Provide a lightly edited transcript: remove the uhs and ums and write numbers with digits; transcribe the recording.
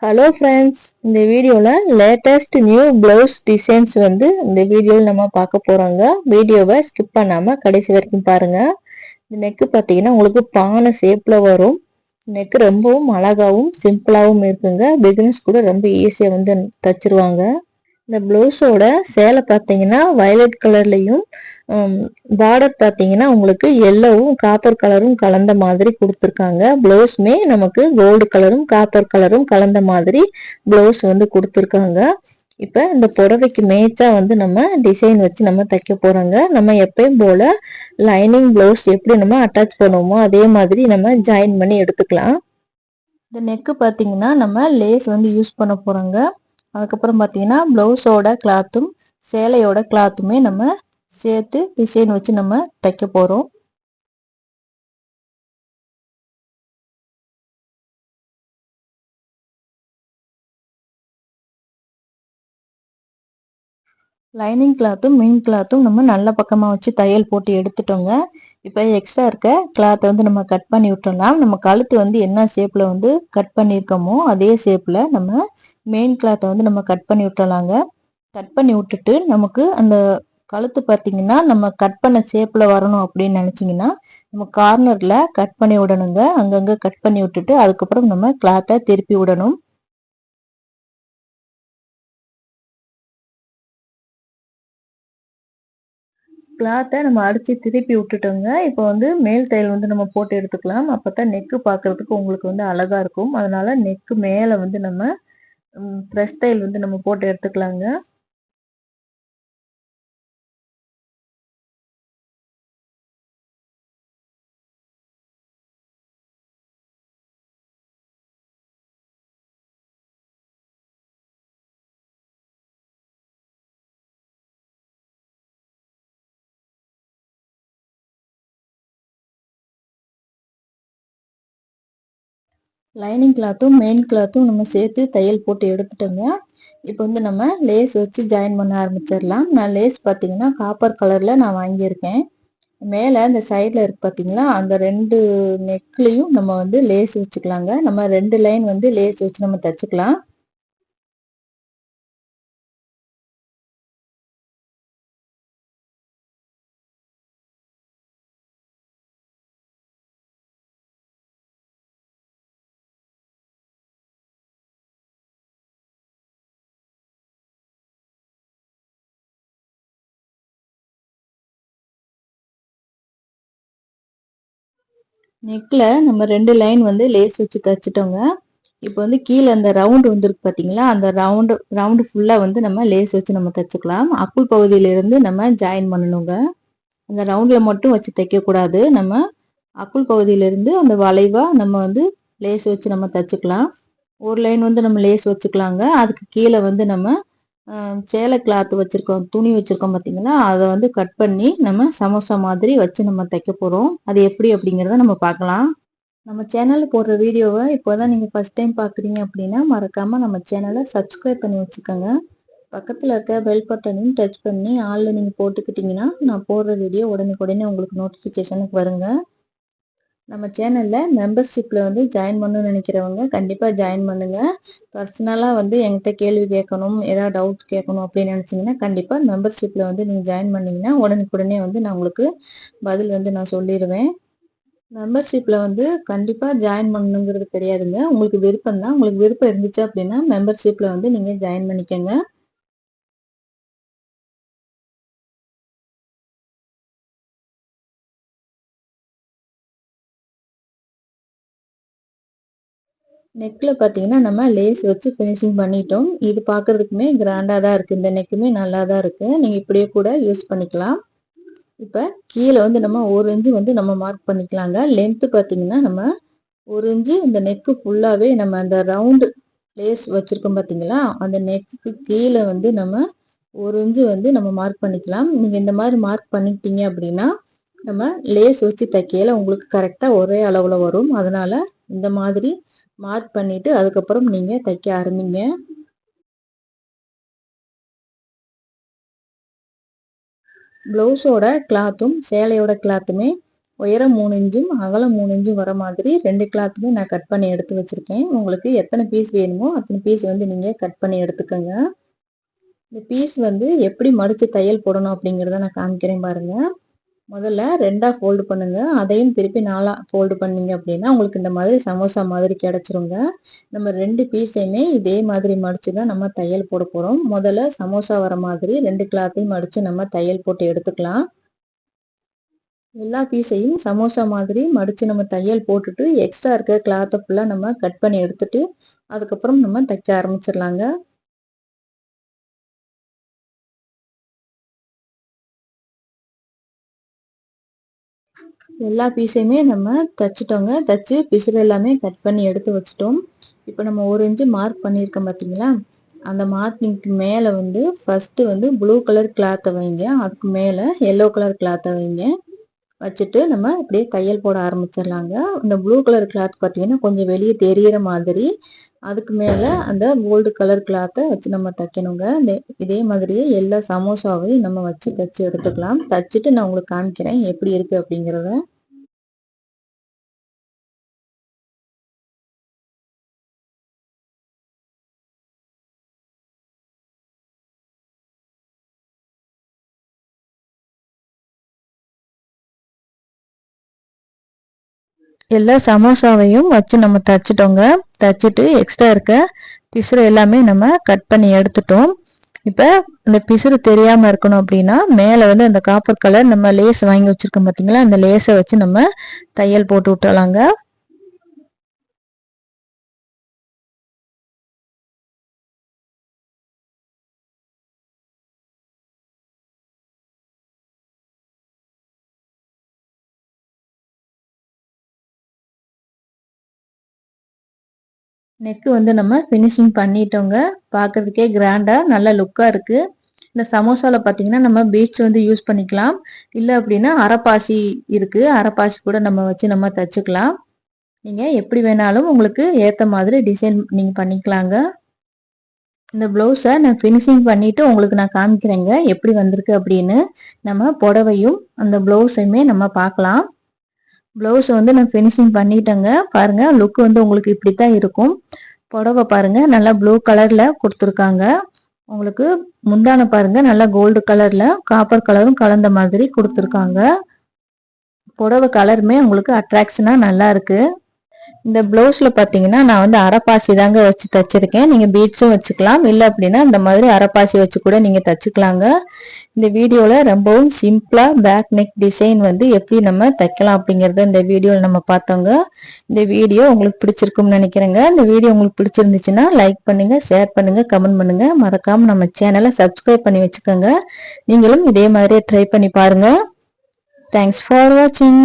Hello friends, இந்த வீடியோவில் latest new blouse designs வந்து இந்த வீடியோவில் நம்ம பார்க்க போகிறோங்க. வீடியோவை ஸ்கிப் பண்ணாமல் கடைசி வரைக்கும் பாருங்கள். இந்த நெக்கு பார்த்தீங்கன்னா உங்களுக்கு பானை ஷேப்பில் வரும். நெக்கு ரொம்பவும் அழகாகவும் சிம்பிளாகவும் இருக்குங்க. பிகினர்ஸ் கூட ரொம்ப ஈஸியாக வந்து தச்சிருவாங்க. இந்த ப்ளவுஸோட சேலை பார்த்தீங்கன்னா வயலட் கலர்லையும் பார்டர் பார்த்தீங்கன்னா உங்களுக்கு எல்லோவும் காப்பர் கலரும் கலந்த மாதிரி கொடுத்துருக்காங்க. ப்ளவுஸுமே நமக்கு கோல்டு கலரும் காப்பர் கலரும் கலந்த மாதிரி ப்ளவுஸ் வந்து கொடுத்துருக்காங்க. இப்போ இந்த புடவைக்கு மேட்சா வந்து நம்ம டிசைன் வச்சு நம்ம தைக்க போறோங்க. நம்ம எப்பயும் போல லைனிங் ப்ளவுஸ் எப்படி நம்ம அட்டாச் பண்ணுவோமோ அதே மாதிரி நம்ம ஜாயின் பண்ணி எடுத்துக்கலாம். இந்த நெக்கு பார்த்தீங்கன்னா நம்ம லேஸ் வந்து யூஸ் பண்ண போறோங்க. அதுக்கப்புறம் பார்த்தீங்கன்னா ப்ளவுஸோட கிளாத்தும் சேலையோட கிளாத்துமே நம்ம சேர்த்து டிசைன் வச்சு நம்ம தைக்க போகிறோம். லைனிங் கிளாத்தும் மெயின் கிளாத்தும் நம்ம நல்ல பக்கமாக வச்சு தையல் போட்டு எடுத்துட்டோங்க. இப்போ எக்ஸ்ட்ரா இருக்க கிளாத்தை வந்து நம்ம கட் பண்ணி விட்டுறலாம். நம்ம கழுத்து வந்து என்ன ஷேப்பில் வந்து கட் பண்ணியிருக்கோமோ அதே ஷேப்பில் நம்ம மெயின் கிளாத்தை வந்து நம்ம கட் பண்ணி விட்டுறலாங்க. கட் பண்ணி விட்டுட்டு நமக்கு அந்த கழுத்து பார்த்தீங்கன்னா நம்ம கட் பண்ண ஷேப்பில் வரணும் அப்படின்னு நினச்சிங்கன்னா நம்ம கார்னரில் கட் பண்ணி விடணுங்க. அங்கங்கே கட் பண்ணி விட்டுட்டு அதுக்கப்புறம் நம்ம கிளாத்தை திருப்பி விடணும். கிளாத்தை நம்ம அடித்து திருப்பி விட்டுட்டோங்க. இப்போ வந்து மேல் தையல் வந்து நம்ம போட்டு எடுத்துக்கலாம். அப்போ தான் நெக்கு பார்க்குறதுக்கு உங்களுக்கு வந்து அழகாக இருக்கும். அதனால நெக்கு மேலே வந்து நம்ம ப்ரெஸ் தையல் வந்து நம்ம போட்டு எடுத்துக்கலாங்க. லைனிங் கிளாத்தும் மெயின் கிளாத்தும் நம்ம சேர்த்து தையல் போட்டு எடுத்துட்டோங்க. இப்போ வந்து நம்ம லேஸ் வச்சு ஜாயின் பண்ண ஆரம்பிச்சிடலாம். நான் லேஸ் பார்த்தீங்கன்னா காப்பர் கலரில் நான் வாங்கியிருக்கேன். மேலே இந்த சைடில் இருக்கு பார்த்தீங்களா, அந்த 2 நெக்லையும் நம்ம வந்து லேஸ் வச்சுக்கலாங்க. நம்ம 2 லைன் வந்து லேஸ் வச்சு நம்ம தைச்சுக்கலாம். நெக்கில் நம்ம 2 லைன் வந்து லேஸ் வச்சு தைச்சிட்டோங்க. இப்போ வந்து கீழே அந்த ரவுண்டு வந்துருக்கு பார்த்தீங்களா, அந்த ரவுண்டு ஃபுல்லாக வந்து நம்ம லேஸ் வச்சு நம்ம தைச்சுக்கலாம். அக்குள் பகுதியிலிருந்து நம்ம ஜாயின் பண்ணணுங்க. அந்த ரவுண்டில் மட்டும் வச்சு தைக்கக்கூடாது. நம்ம அக்குள் பகுதியிலிருந்து அந்த வளைவாக நம்ம வந்து லேஸ் வச்சு நம்ம தைச்சுக்கலாம். ஒரு லைன் வந்து நம்ம லேஸ் வச்சுக்கலாங்க. அதுக்கு கீழே வந்து நம்ம சேலை கிளாத் வச்சுருக்கோம், துணி வச்சுருக்கோம் பார்த்தீங்களா, அதை வந்து கட் பண்ணி நம்ம சமோசா மாதிரி வச்சு நம்ம தைக்க போகிறோம். அது எப்படி அப்படிங்கிறத நம்ம பார்க்கலாம். நம்ம சேனலில் போடுற வீடியோவை இப்போ தான் நீங்கள் ஃபஸ்ட் டைம் பார்க்குறீங்க அப்படின்னா மறக்காமல் நம்ம சேனலை சப்ஸ்கிரைப் பண்ணி வச்சுக்கோங்க. பக்கத்தில் இருக்க பெல் பட்டனையும் டச் பண்ணி ஆளில் நீங்கள் போட்டுக்கிட்டிங்கன்னா நான் போடுற வீடியோ உடனே உங்களுக்கு நோட்டிஃபிகேஷனுக்கு வருங்க. நம்ம சேனலில் மெம்பர்ஷிப்பில் வந்து ஜாயின் பண்ணணும்னு நினைக்கிறவங்க கண்டிப்பாக ஜாயின் பண்ணுங்கள். பர்சனலாக வந்து என்கிட்ட கேள்வி கேட்கணும், ஏதாவது டவுட் கேட்கணும் அப்படின்னு நினச்சிங்கன்னா கண்டிப்பாக மெம்பர்ஷிப்பில் வந்து நீங்கள் ஜாயின் பண்ணிங்கன்னா உடனே வந்து நான் உங்களுக்கு பதில் வந்து நான் சொல்லிடுவேன். மெம்பர்ஷிப்பில் வந்து கண்டிப்பாக ஜாயின் பண்ணணுங்கிறது கிடையாதுங்க. உங்களுக்கு விருப்பம் தான். உங்களுக்கு விருப்பம் இருந்துச்சு அப்படின்னா மெம்பர்ஷிப்பில் வந்து நீங்கள் ஜாயின் பண்ணிக்கோங்க. நெக்கில் பார்த்தீங்கன்னா நம்ம லேஸ் வச்சு ஃபினிஷிங் பண்ணிட்டோம். இது பார்க்குறதுக்குமே கிராண்டாக தான் இருக்குது. இந்த நெக்குமே நல்லா தான் இருக்குது. நீங்கள் இப்படியே கூட யூஸ் பண்ணிக்கலாம். இப்போ கீழே வந்து நம்ம 1 இன்ச்சு வந்து நம்ம மார்க் பண்ணிக்கலாங்க. லென்த்து பார்த்தீங்கன்னா நம்ம 1 இன்ச்சு இந்த நெக்கு ஃபுல்லாகவே நம்ம அந்த ரவுண்டு லேஸ் வச்சுருக்கோம் பார்த்தீங்களா, அந்த நெக்குக்கு கீழே வந்து நம்ம 1 இன்ச்சு வந்து நம்ம மார்க் பண்ணிக்கலாம். நீங்கள் இந்த மாதிரி மார்க் பண்ணிக்கிட்டீங்க அப்படின்னா நம்ம லேஸ் வச்சு தைக்கையில் உங்களுக்கு கரெக்டாக ஒரே அளவில் வரும். அதனால் இந்த மாதிரி மார்க் பண்ணிவிட்டு அதுக்கப்புறம் நீங்கள் தைக்க ஆரம்பிங்க. ப்ளவுஸோட கிளாத்தும் சேலையோட கிளாத்துமே உயரம் 3 இன்ச்சும் அகலம் 3 இன்ச்சும் வர மாதிரி 2 கிளாத்துமே நான் கட் பண்ணி எடுத்து வச்சிருக்கேன். உங்களுக்கு எத்தனை பீஸ் வேணுமோ அத்தனை பீஸ் வந்து நீங்க கட் பண்ணி எடுத்துக்கோங்க. இந்த பீஸ் வந்து எப்படி மடிச்சு தையல் போடணும் அப்படிங்கிறத நான் காமிக்கிறேன் பாருங்க. முதல்ல 2ஆ ஃபோல்டு பண்ணுங்க. அதையும் திருப்பி 4ஆ ஃபோல்டு பண்ணீங்க அப்படின்னா உங்களுக்கு இந்த மாதிரி சமோசா மாதிரி கிடைச்சிருங்க. நம்ம 2 பீஸையுமே இதே மாதிரி மடிச்சு தான் நம்ம தையல் போட போறோம். முதல்ல சமோசா வர மாதிரி 2 கிளாத்தையும் மடிச்சு நம்ம தையல் போட்டு எடுத்துக்கலாம். எல்லா பீஸையும் சமோசா மாதிரி மடிச்சு நம்ம தையல் போட்டுட்டு எக்ஸ்ட்ரா இருக்க கிளாத்தை ஃபுல்லா நம்ம கட் பண்ணி எடுத்துட்டு அதுக்கப்புறம் நம்ம தைக்க ஆரம்பிச்சிடலாங்க. எல்லா பீஸையுமே நம்ம தைச்சிட்டோங்க. தைச்சு பிசுறு எல்லாமே கட் பண்ணி எடுத்து வச்சிட்டோம். இப்போ நம்ம 1 இன்ச்சு மார்க் பண்ணியிருக்கோம் பார்த்தீங்களா, அந்த மார்க்கிங்க்கு மேலே வந்து ஃபர்ஸ்ட் வந்து ப்ளூ கலர் கிளாத்தை வைங்க. அதுக்கு மேலே எல்லோ கலர் கிளாத்தை வைங்க. வச்சுட்டு நம்ம அப்படியே தையல் போட ஆரம்பிச்சிடலாங்க. இந்த ப்ளூ கலர் கிளாத் பார்த்தீங்கன்னா கொஞ்சம் வெளியே தெரியிற மாதிரி அதுக்கு மேலே அந்த கோல்டு கலர் கிளாத்தை வச்சு நம்ம தைக்கணுங்க. இதே மாதிரியே எல்லா சமோசாவையும் நம்ம வச்சு தைச்சு எடுத்துக்கலாம். தைச்சிட்டு நான் உங்களுக்கு காமிக்கிறேன் எப்படி இருக்கு அப்படிங்கிறத. எல்லா சமோசாவையும் வச்சு நம்ம தைச்சிட்டோங்க. தைச்சிட்டு எக்ஸ்ட்ரா இருக்க பிசுறு எல்லாமே நம்ம கட் பண்ணி எடுத்துட்டோம். இப்போ இந்த பிசுறு தெரியாமல் இருக்கணும் அப்படின்னா மேலே வந்து அந்த காப்பர் கலர் நம்ம லேஸ் வாங்கி வச்சுருக்கோம் பார்த்தீங்களா, அந்த லேஸை வச்சு நம்ம தையல் போட்டு விட்டுலாங்க. நெக்கு வந்து நம்ம ஃபினிஷிங் பண்ணிட்டோங்க. பார்க்கறதுக்கே கிராண்டாக நல்ல லுக்காக இருக்குது. இந்த சமோசாவில் பார்த்தீங்கன்னா நம்ம பீட்ஸ் வந்து யூஸ் பண்ணிக்கலாம். இல்லை அப்படின்னா அரைப்பாசி இருக்குது, அரைப்பாசி கூட நம்ம வச்சு நம்ம தைச்சிக்கலாம். நீங்கள் எப்படி வேணாலும் உங்களுக்கு ஏற்ற மாதிரி டிசைன் நீங்கள் பண்ணிக்கலாங்க. இந்த ப்ளவுஸை நான் ஃபினிஷிங் பண்ணிவிட்டு உங்களுக்கு நான் காமிக்கிறேங்க எப்படி வந்திருக்கு அப்படின்னு. நம்ம புடவையும் அந்த ப்ளவுஸையுமே நம்ம பார்க்கலாம். ப்ளவுஸ் வந்து நான் ஃபினிஷிங் பண்ணிட்டேங்க. பாருங்க லுக் வந்து உங்களுக்கு இப்படித்தான் இருக்கும். புடவை பாருங்க நல்லா ப்ளூ கலர்ல கொடுத்துருக்காங்க. உங்களுக்கு முந்தான பாருங்க நல்லா கோல்டு கலர்ல காப்பர் கலரும் கலந்த மாதிரி கொடுத்துருக்காங்க. புடவை கலருமே உங்களுக்கு அட்ராக்ஷனா நல்லா இருக்கு. இந்த ப்ளவுஸ்ல பாத்தீங்கன்னா நான் வந்து அரைப்பாசி தாங்க வச்சு தைச்சிருக்கேன். நீங்க பீட்ஸும் வச்சுக்கலாம், இல்லை அப்படின்னா இந்த மாதிரி அரைப்பாசி வச்சு கூட நீங்க தைச்சுக்கலாங்க. இந்த வீடியோல ரொம்பவும் சிம்பிளா பேக் நெக் டிசைன் வந்து எப்படி நம்ம தைக்கலாம் அப்படிங்கறத இந்த வீடியோல நம்ம பார்த்தோங்க. இந்த வீடியோ உங்களுக்கு பிடிச்சிருக்கும்னு நினைக்கிறேங்க. இந்த வீடியோ உங்களுக்கு பிடிச்சிருந்துச்சுன்னா லைக் பண்ணுங்க, ஷேர் பண்ணுங்க, கமெண்ட் பண்ணுங்க. மறக்காம நம்ம சேனலை சப்ஸ்கிரைப் பண்ணி வச்சுக்கோங்க. நீங்களும் இதே மாதிரி ட்ரை பண்ணி பாருங்க. தேங்க்ஸ் ஃபார் வாட்சிங்.